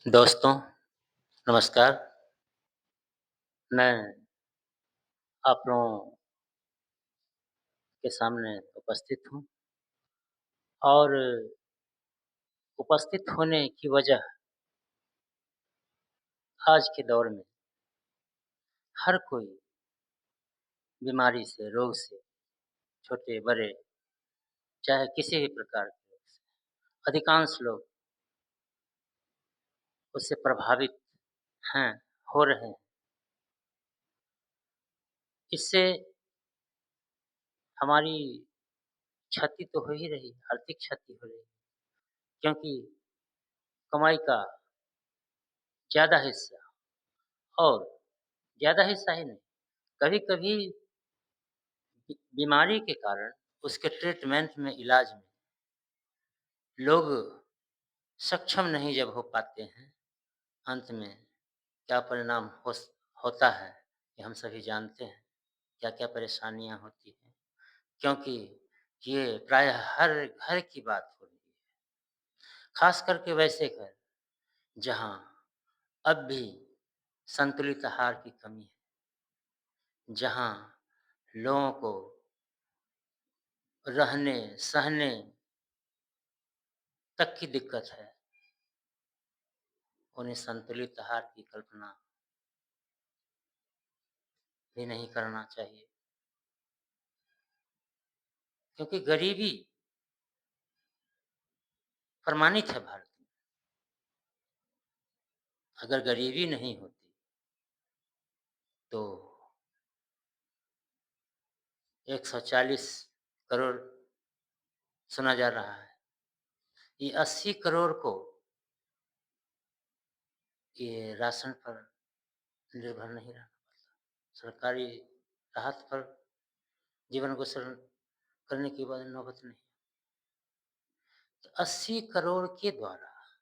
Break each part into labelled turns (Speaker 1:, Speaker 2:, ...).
Speaker 1: दोस्तों, नमस्कार। मैं आप लोगों के सामने उपस्थित हूँ और उपस्थित होने की वजह आज के दौर में हर कोई बीमारी से, रोग से, छोटे-बड़े, चाहे किसी भी प्रकार के रोग से, अधिकांश लोग उससे प्रभावित हैं, हो रहे हैं। इससे हमारी क्षति तो हो ही रही है, आर्थिक क्षति हो रही है, क्योंकि कमाई का ज़्यादा हिस्सा और ज़्यादा हिस्सा ही नहीं, कभी-कभी बीमारी के कारण उसके ट्रीटमेंट में, इलाज में लोग सक्षम नहीं जब हो पाते हैं, अंत में क्या परिणाम होता है, ये हम सभी जानते हैं, क्या-क्या परेशानियाँ होती हैं। क्योंकि ये प्रायः हर घर की बात हो रही है, ख़ास करके वैसे घर जहाँ अब भी संतुलित आहार की कमी है, जहाँ लोगों को रहने, सहने तक की दिक्कत है, उन्हें संतुलित आहार की कल्पना भी नहीं करना चाहिए। क्योंकि गरीबी प्रमाणित है भारत में। अगर गरीबी नहीं होती, तो 140 करोड़ सुना जा रहा है। ये 80 करोड़ को ये राशन पर निर्भर नहीं रहना पड़ता। सरकारी राहत पर जीवन गुज़र करने की बाद नौबत नहीं। तो 80 करोड़ के द्वारा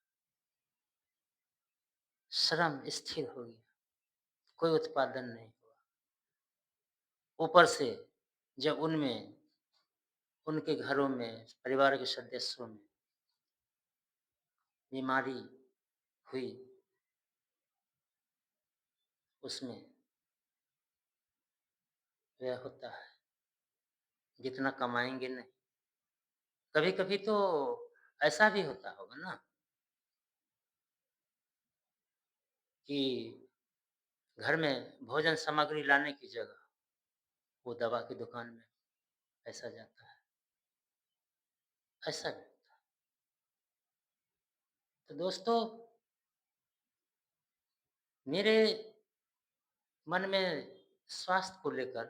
Speaker 1: श्रम स्थिर हो गया, कोई उत्पादन नहीं हुआ। ऊपर से जब उनमें, उनके घरों में, परिवार के सदस्यों में बीमारी हुई, उसमें व्यय होता है, जितना कमाएँगे नहीं। कभी-कभी तो ऐसा भी होता होगा ना कि घर में भोजन सामग्री लाने की जगह वो दवा की दुकान में पैसा जाता है, ऐसा भी होता है। तो दोस्तों, मेरे मन में स्वास्थ्य को लेकर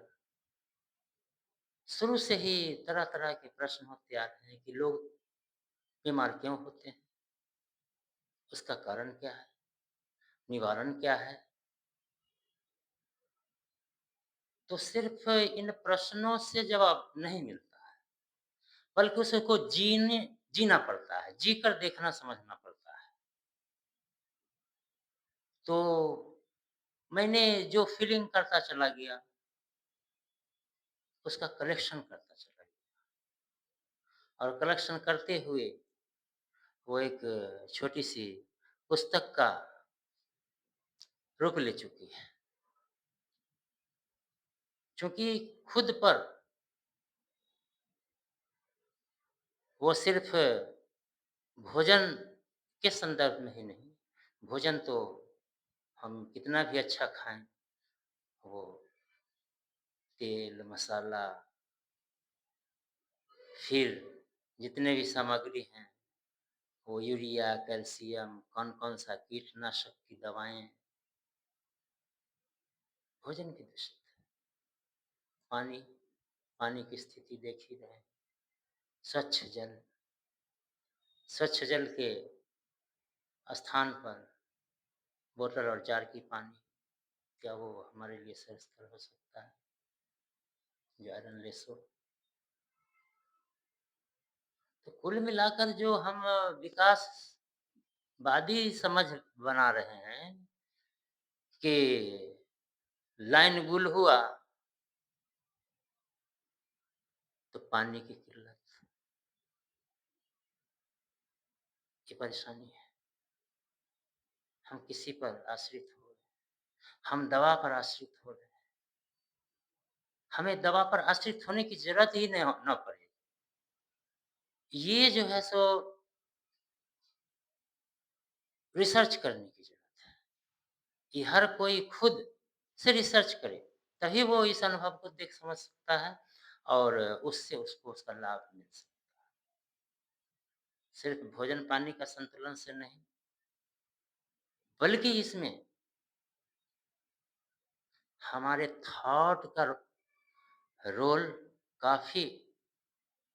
Speaker 1: शुरू से ही तरह-तरह के प्रश्न होते आते हैं कि लोग बीमार क्यों होते हैं? उसका कारण क्या है? निवारण क्या है? तो सिर्फ़ इन प्रश्नों से जवाब नहीं मिलता है, बल्कि उसको जीना पड़ता है, जीकर देखना समझना पड़ता है। तो मैंने जो फ़ीलिंग करता चला गया, उसका कलेक्शन करता चला गया और कलेक्शन करते हुए वो एक छोटी-सी पुस्तक का रूप ले चुकी है। चूँकि खुद पर वो सिर्फ़ भोजन के संदर्भ में ही नहीं, भोजन तो हम कितना भी अच्छा खाएँ, वो तेल, मसाला, फिर जितने भी सामग्री हैं, वो यूरिया, कैल्शियम, कौन-कौन सा कीटनाशक की दवाएँ, भोजन की दूषित है। पानी, पानी की स्थिति देख ही रहे हैं। स्वच्छ जल, स्वच्छ जल के स्थान पर बोतल और जार की पानी, क्या वो हमारे लिए स्वस्थकर हो सकता है, जो आयरन लेस हो? तो कुल मिलाकर जो हम विकासवादी समझ बना रहे हैं कि लाइन गुल हुआ तो पानी की किल्लत, ये परेशानी है। हम किसी पर आश्रित हो रहे हैं, हम दवा पर आश्रित हो रहे हैं। हमें दवा पर आश्रित होने की ज़रूरत ही न पड़े। ये जो है सो रिसर्च करने की ज़रूरत है कि हर कोई खुद से रिसर्च करे, तभी वो इस अनुभव को देख समझ सकता है और उससे उसको उसका लाभ मिल सकता है। सिर्फ़ भोजन-पानी का संतुलन से नहीं, बल्कि इसमें हमारे थॉट का रोल काफ़ी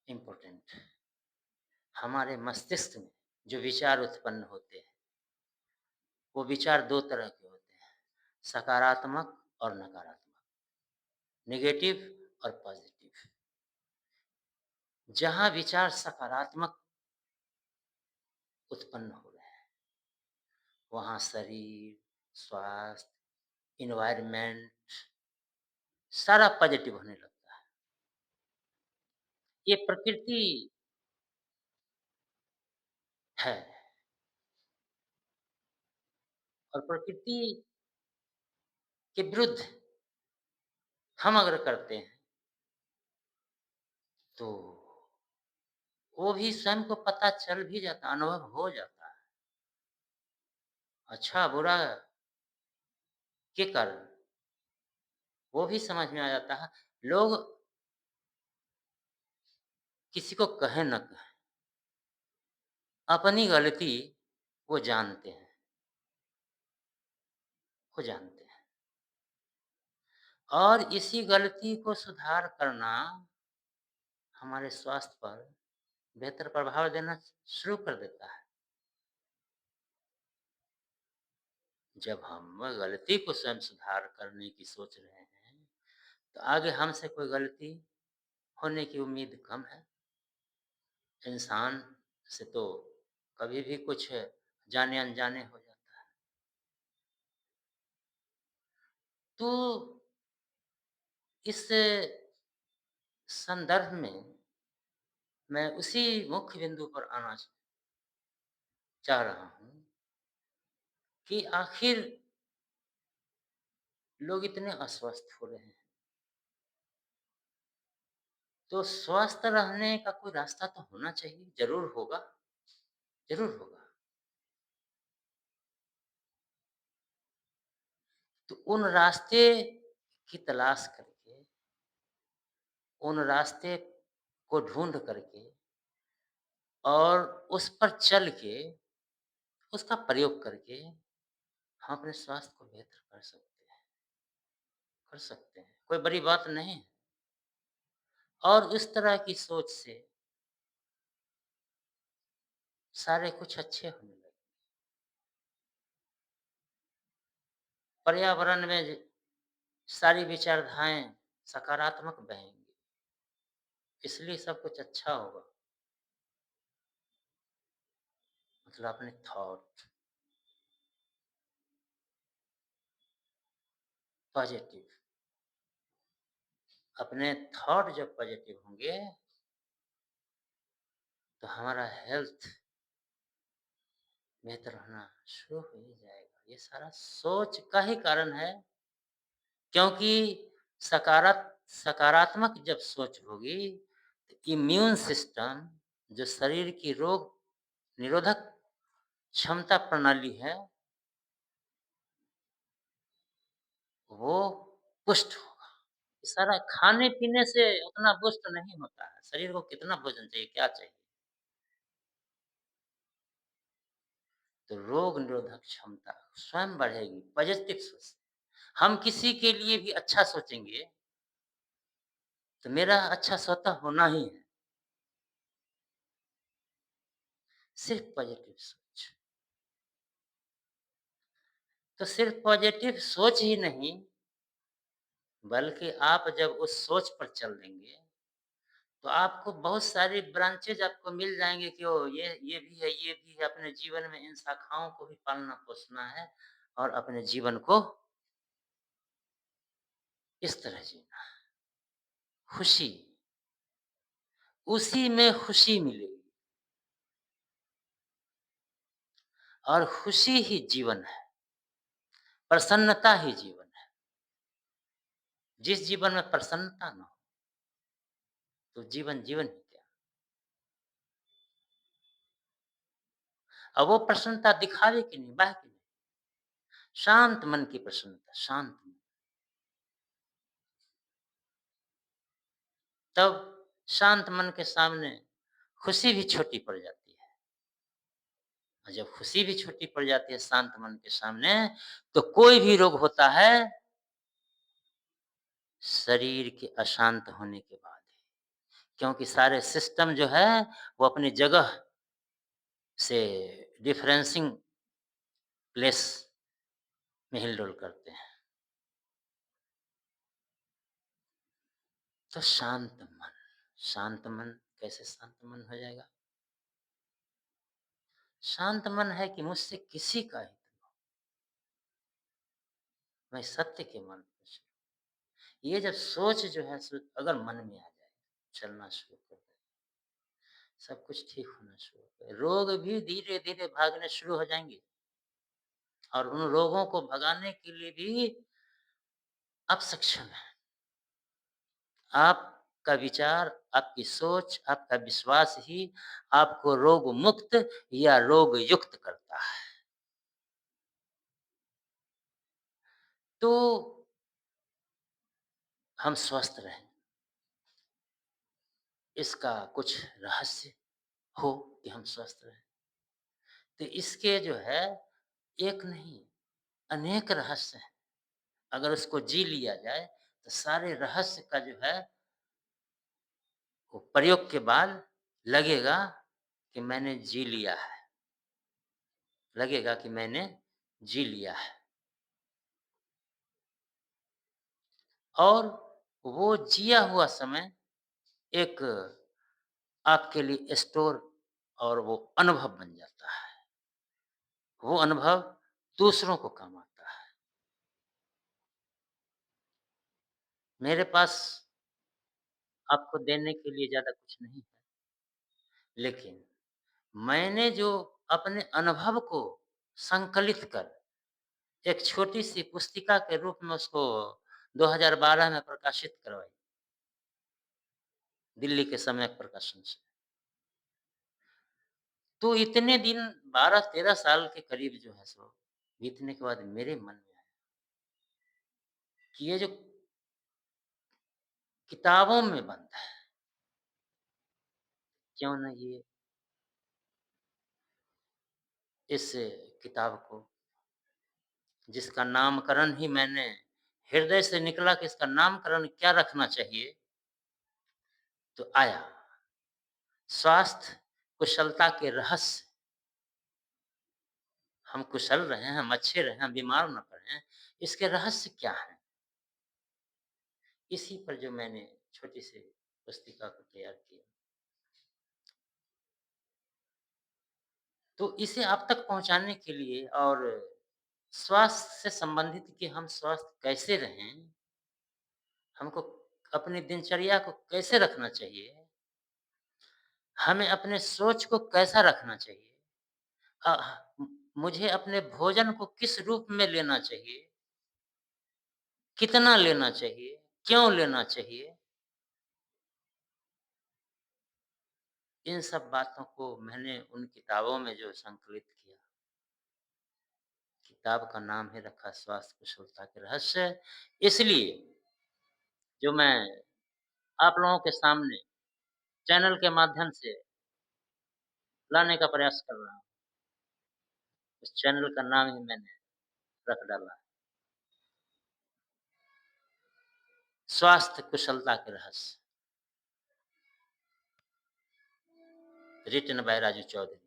Speaker 1: इम्पोर्टेंट है। हमारे मस्तिष्क में जो विचार उत्पन्न होते हैं, वो विचार 2 तरह के होते हैं, सकारात्मक और नकारात्मक, नेगेटिव और पॉज़िटिव। जहाँ विचार सकारात्मक उत्पन्न हो रहे हैं, वहाँ शरीर, स्वास्थ्य, एनवायरनमेंट सारा पॉज़िटिव होने लगता है। ये प्रकृति है और प्रकृति के विरुद्ध हम अगर करते हैं, तो वो भी स्वयं को पता चल भी जाता है, अनुभव हो जाता है। अच्छा-बुरा के कारण वो भी समझ में आ जाता है। लोग किसी को कहें न कहें, अपनी गलती वो जानते हैं, वो जानते हैं और इसी गलती को सुधार करना हमारे स्वास्थ्य पर बेहतर प्रभाव देना शुरू कर देता है। जब हम गलती को स्वयं सुधार करने की सोच रहे हैं, तो आगे हमसे कोई गलती होने की उम्मीद कम है। इंसान से तो कभी भी कुछ जाने-अनजाने हो जाता है। तो इस संदर्भ में मैं उसी मुख्य बिंदु पर आना चाह रहा हूँ कि आखिर लोग इतने अस्वस्थ हो रहे हैं, तो स्वस्थ रहने का कोई रास्ता तो होना चाहिए, ज़रूर होगा, ज़रूर होगा। तो उन रास्ते की तलाश करके, उन रास्ते को ढूँढ करके और उस पर चल के, उसका प्रयोग करके हम अपने स्वास्थ्य को बेहतर कर सकते हैं, कर सकते हैं। कोई बड़ी बात नहीं है और इस तरह की सोच से सारे कुछ अच्छे होने लगे। पर्यावरण में सारी विचारधाराएँ सकारात्मक बहेंगी, इसलिए सब कुछ अच्छा होगा। मतलब अपने थॉट पॉज़िटिव, अपने थॉट जब पॉज़िटिव होंगे, तो हमारा हेल्थ बेहतर होना शुरू हो ही जाएगा। ये सारा सोच का ही कारण है, क्योंकि सकारात्मक जब सोच होगी, तो इम्यून सिस्टम जो शरीर की रोग निरोधक क्षमता प्रणाली है, वो पुष्ट होगा। ये सारा खाने-पीने से उतना पुष्ट नहीं होता है। शरीर को कितना भोजन चाहिए, क्या चाहिए? तो रोग निरोधक क्षमता स्वयं बढ़ेगी, पॉज़िटिव सोच। हम किसी के लिए भी अच्छा सोचेंगे, तो मेरा अच्छा स्वतः होना ही है। सिर्फ़ पॉज़िटिव सोच। तो सिर्फ़ पॉज़िटिव सोच ही नहीं, बल्कि आप जब उस सोच पर चल देंगे, तो आपको बहुत सारी ब्रांचेज़ आपको मिल जाएँगे कि ओह! ये भी है, ये भी है। अपने जीवन में इन शाखाओं को भी पालना-पोसना है और अपने जीवन को इस तरह जीना है। खुशी, उसी में खुशी मिलेगी और खुशी ही जीवन है। प्रसन्नता ही जीवन है। जिस जीवन में प्रसन्नता ना हो, तो जीवन जीवन ही क्या? और वो प्रसन्नता दिखावे की नहीं, बाह्य की नहीं, शांत मन की प्रसन्नता, शांत मन। तब शांत मन के सामने खुशी भी छोटी पड़ जाती है। और जब खुशी भी छोटी पड़ जाती है शांत मन के सामने, तो कोई भी रोग होता है शरीर के अशांत होने के बाद ही। क्योंकि सारे सिस्टम जो है वो अपनी जगह से डिफरेंसिंग प्लेस में हिल-डुल करते हैं। तो शांत मन कैसे शांत मन हो जाएगा? शांत मन है कि मुझसे किसी का हित ना हो, मैं सत्य के मार्ग पर चलूँ। ये जब सोच जो है अगर मन में आ जाए, चलना शुरू कर दे, सब कुछ ठीक होना शुरू हो जाए। रोग भी धीरे-धीरे भागने शुरू हो जाएँगे और उन रोगों को भगाने के लिए भी आप सक्षम हैं। आपका विचार, आपकी सोच, आपका विश्वास ही आपको रोग मुक्त या रोग युक्त करता है। तो हम स्वस्थ रहें, इसका कुछ रहस्य हो कि हम स्वस्थ रहें। तो इसके जो है एक नहीं, अनेक रहस्य हैं। अगर उसको जी लिया जाए, तो सारे रहस्य का जो है वो प्रयोग के बाद लगेगा कि मैंने जी लिया है, लगेगा कि मैंने जी लिया है। और वो जिया हुआ समय एक आपके लिए स्टोर और वो अनुभव बन जाता है। वो अनुभव दूसरों को काम आता है। मेरे पास आपको देने के लिए ज़्यादा कुछ नहीं है, लेकिन मैंने जो अपने अनुभव को संकलित कर एक छोटी-सी पुस्तिका के रूप में उसको 2012 में प्रकाशित करवाई, दिल्ली के सम्यक प्रकाशन से। तो इतने दिन 12-13 साल के करीब जो है सो बीतने के बाद मेरे मन में आया कि ये जो किताबों में बंद है, क्यों ना ये इस किताब को जिसका नामकरण ही मैंने हृदय से निकला कि इसका नामकरण क्या रखना चाहिए, तो आया स्वास्थ्य कुशलता के रहस्य। हम कुशल रहें, हम अच्छे रहें, हम बीमार ना पड़ें, इसके रहस्य क्या हैं? इसी पर जो मैंने छोटी-सी पुस्तिका को तैयार किया। तो इसे आप तक पहुँचाने के लिए और स्वास्थ्य से संबंधित कि हम स्वस्थ कैसे रहें, हमको अपनी दिनचर्या को कैसे रखना चाहिए, हमें अपने सोच को कैसा रखना चाहिए, अ, मुझे अपने भोजन को किस रूप में लेना चाहिए, कितना लेना चाहिए, क्यों लेना चाहिए, इन सब बातों को मैंने उन किताबों में जो संकलित किया, किताब का नाम ही रखा स्वास्थ्य कुशलता के रहस्य। इसलिए जो मैं आप लोगों के सामने चैनल के माध्यम से लाने का प्रयास कर रहा हूँ। उस चैनल का नाम ही मैंने रख डाला, स्वास्थ्य कुशलता के रहस्य, रिटन बाय राजू चौधरी।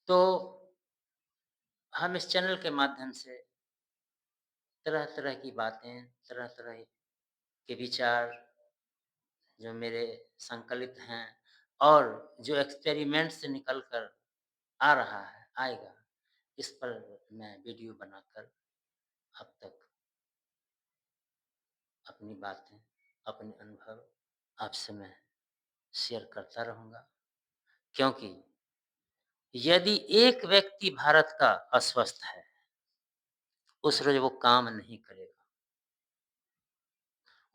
Speaker 1: तो हम इस चैनल के माध्यम से तरह-तरह की बातें, तरह-तरह के विचार जो मेरे संकलित हैं और जो एक्सपेरिमेंट से निकल कर आ रहा है, आएगा, इस पर मैं वीडियो बनाकर आप तक अपनी बातें, अपने अनुभव आपसे मैं शेयर करता रहूँगा। क्योंकि यदि एक व्यक्ति भारत का अस्वस्थ है, उस रोज़ वो काम नहीं करेगा,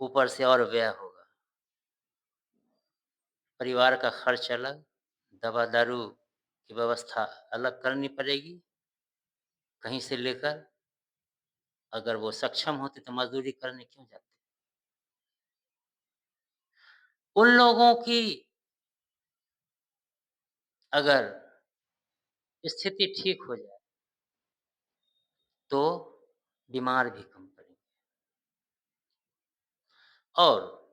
Speaker 1: ऊपर से और व्यय होगा। परिवार का खर्च अलग, दवा-दारू की व्यवस्था अलग करनी पड़ेगी, कहीं से लेकर। अगर वो सक्षम होते तो मज़दूरी करने क्यों जाते? उन लोगों की अगर स्थिति ठीक हो जाए, तो बीमार भी कम पड़ेंगे। और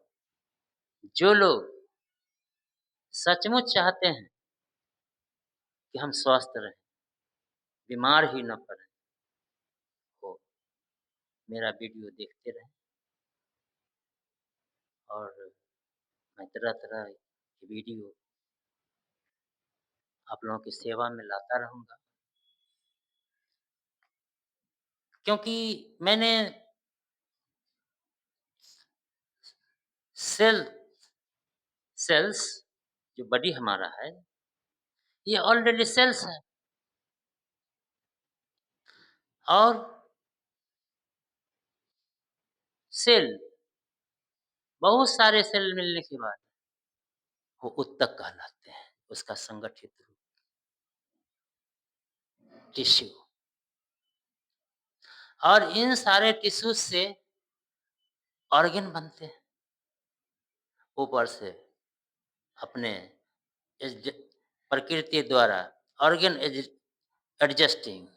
Speaker 1: जो लोग सचमुच चाहते हैं कि हम स्वस्थ रहें, बीमार ही ना पड़ें, वो मेरा वीडियो देखते रहें और मैं तरह-तरह की वीडियो आप लोगों की सेवा में लाता रहूँगा। क्योंकि मैंने सेल सेल्स जो बॉडी हमारा है, ये ऑलरेडी सेल्स है और सेल बहुत सारे सेल मिलने के बाद वो उत्तक कहलाते हैं, उसका संगठित रूप टिश्यू। और इन सारे टिश्यू से ऑर्गन बनते हैं, ऊपर से अपने इस ज प्रकृति द्वारा ऑर्गन एडजस्टिंग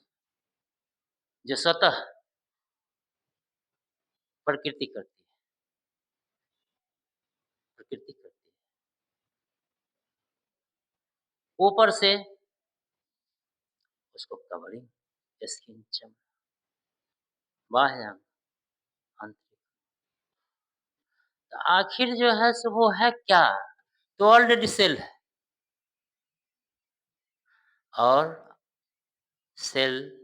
Speaker 1: जो स्वतः प्रकृति करती है, प्रकृति करती है। ऊपर से उसको कवरिंग, स्किन, चमड़ा, बाह्य अंग, आंतरिक। तो आखिर जो है सो वो है क्या? तो ऑलरेडी सेल है और सेल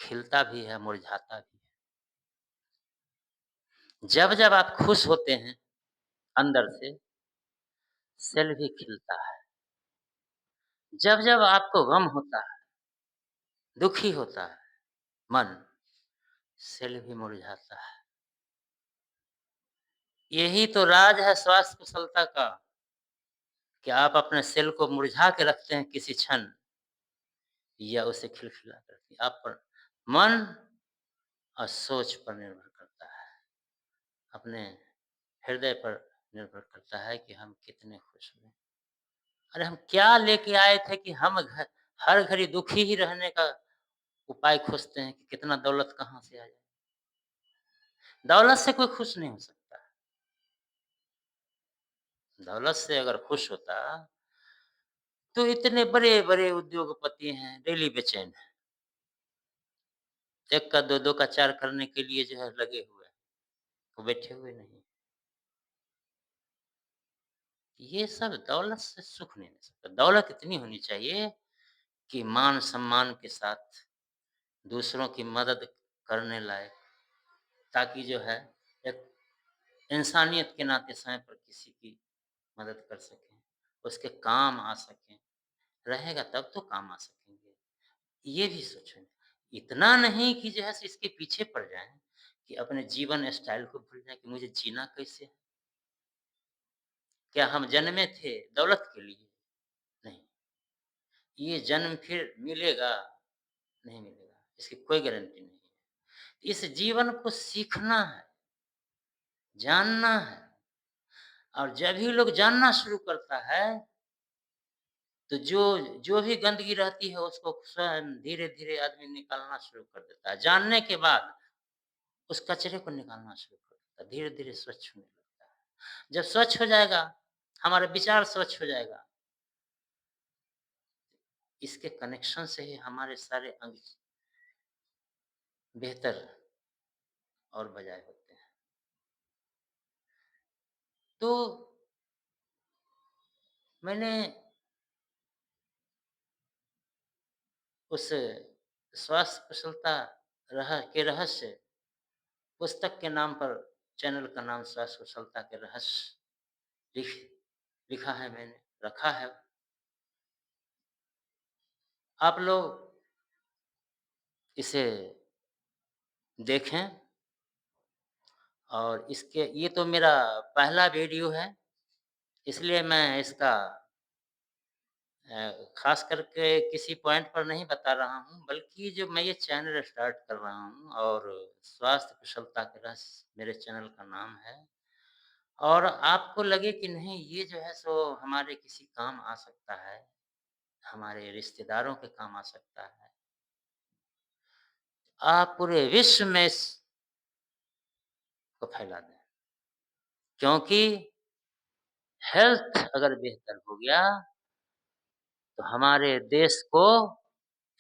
Speaker 1: खिलता भी है, मुरझाता भी है। जब-जब आप खुश होते हैं अंदर से, सेल भी खिलता है। जब-जब आपको गम होता है, दुखी होता है मन, सेल भी मुरझाता है। यही तो राज है स्वास्थ्य कुशलता का कि आप अपने सेल को मुरझा के रखते हैं किसी क्षण या उसे खिलखिला कर रखिए। आप पर मन और सोच पर निर्भर करता है, अपने हृदय पर निर्भर करता है कि हम कितने खुश हुए। अरे हम क्या लेके आए थे कि हम हर घड़ी दुखी ही रहने का उपाय खोजते हैं कि कितना दौलत कहाँ से आ जाए। दौलत से कोई खुश नहीं हो सकता। दौलत से अगर खुश होता, तो इतने बड़े-बड़े उद्योगपति हैं, डेली बेचैन हैं। 1 का 2, 2 का 4 करने के लिए जो है लगे हुए हैं, वो बैठे हुए नहीं। ये सब दौलत से सुख नहीं मिल सकता। दौलत इतनी होनी चाहिए कि मान-सम्मान के साथ दूसरों की मदद करने लायक, ताकि जो है एक इंसानियत के नाते समय पर किसी की मदद कर सकें, उसके काम आ सकें। रहेगा तब तो काम आ सकेंगे। ये भी सोचें। इतना नहीं कि जो है सो इसके पीछे पड़ जाएँ कि अपने जीवन स्टाइल को भूल जाएँ कि मुझे जीना कैसे है? क्या हम जन्मे थे दौलत के लिए? नहीं। ये जन्म फिर मिलेगा? नहीं मिलेगा। इसकी कोई गारंटी नहीं है। इस जीवन को सीखना है, जानना है और जब भी लोग जानना शुरू करता है, तो जो जो भी गंदगी रहती है उसको स्वयं धीरे-धीरे आदमी निकालना शुरू कर देता है। जानने के बाद उस कचरे को निकालना शुरू कर देता है, धीरे-धीरे स्वच्छ होने लगता है। जब स्वच्छ हो जाएगा, हमारा विचार स्वच्छ हो जाएगा, इसके कनेक्शन से ही हमारे सारे अंग बेहतर और बजाय होते हैं। तो मैंने उस स्वास्थ्य कुशलता के रहस्य पुस्तक के नाम पर चैनल का नाम स्वास्थ्य कुशलता के रहस्य लिख लिखा है मैंने, रखा है। आप लोग इसे देखें और इसके ये तो मेरा पहला वीडियो है, इसलिए मैं इसका ख़ास करके किसी पॉइंट पर नहीं बता रहा हूँ, बल्कि जो मैं ये चैनल स्टार्ट कर रहा हूँ और स्वास्थ्य कुशलता के रहस्य मेरे चैनल का नाम है। और आपको लगे कि नहीं ये जो है सो हमारे किसी काम आ सकता है, हमारे रिश्तेदारों के काम आ सकता है। आप पूरे विश्व में इसको फैला दें, क्योंकि हेल्थ अगर बेहतर हो गया, तो हमारे देश को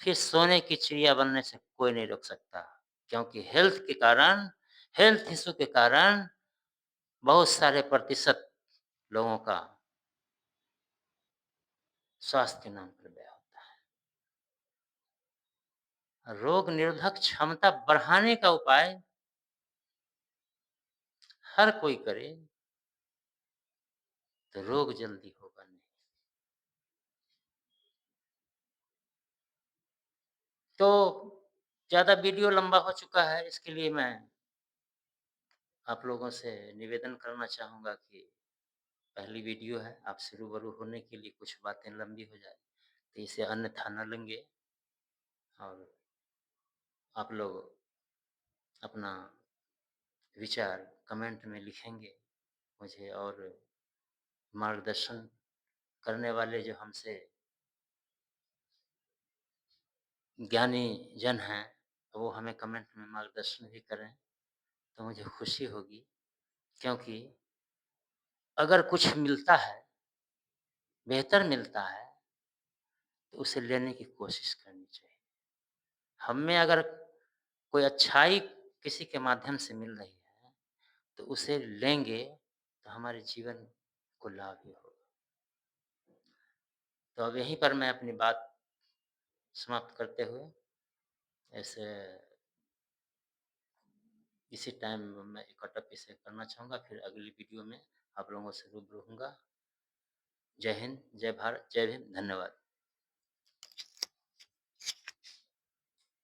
Speaker 1: फिर सोने की चिड़िया बनने से कोई नहीं रोक सकता। क्योंकि हेल्थ इश्यू के कारण बहुत सारे प्रतिशत लोगों का स्वास्थ्य के नाम पर व्यय होता है। रोग निरोधक क्षमता बढ़ाने का उपाय हर कोई करे, तो रोग जल्दी होगा नहीं। तो ज़्यादा वीडियो लंबा हो चुका है, इसके लिए मैं आप लोगों से निवेदन करना चाहूँगा कि पहली वीडियो है, आपसे रूबरू होने के लिए कुछ बातें लंबी हो जाए, तो इसे अन्यथा न लेंगे और आप लोग अपना विचार कमेंट में लिखेंगे मुझे और मार्गदर्शन करने वाले जो हमसे ज्ञानी जन हैं, वो हमें कमेंट में मार्गदर्शन भी करें, तो मुझे खुशी होगी। क्योंकि अगर कुछ मिलता है, बेहतर मिलता है, तो उसे लेने की कोशिश करनी चाहिए। हम में अगर कोई अच्छाई किसी के माध्यम से मिल रही है, तो उसे लेंगे, तो हमारे जीवन को लाभ ही होगा। तो अब यहीं पर मैं अपनी बात समाप्त करते हुए ऐसे इसी टाइम मैं कट-ऑफ इसे करना चाहूँगा, फिर अगली वीडियो में आप लोगों से रूबरू होऊँगा। जय हिंद, जय भारत, जय भीम, धन्यवाद।